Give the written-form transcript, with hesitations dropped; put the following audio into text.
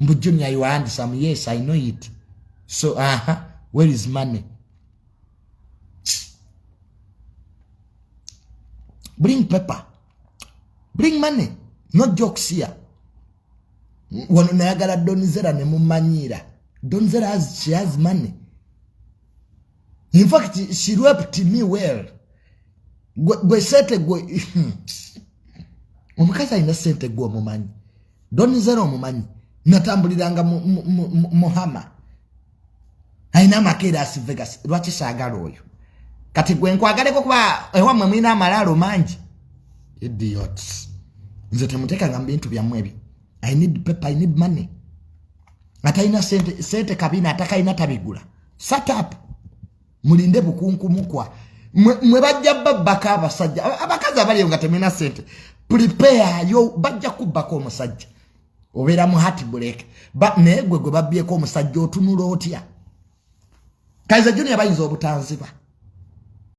Mbu Junior, you are handsome. Yes, I know it. So, where is money? Bring paper. Bring money. Not jokes here. Wano nayagala Donzera ne mumanyira. Donzera she has money. In fact, she rapped me well. Gwe sete gwe. Omukazi alina sente gwe omumanyi. Donzera omumanyi. Natambuliranga Muhammad. Aina makera as Vegas. Lwaki saagala oyo. Kati gwe nkwagaleko kuba ewa mwe mwina amalalo mangi. Idiots. Nze temuteka ngamba bintu bya mwebi. I need paper, I need money. Ataina sente kabina atakaina tabigula. Shut up. Mulinde bukunku mukwa. Mwe bajja babaka abasajja. Abakazi abali nga temina sente. Prepare yo bajja kubako omusajja. Obera mu heart break. Ba negwe gwe babyeko omusajja otunula otya. Kaiza Junior bayinza obutanziba.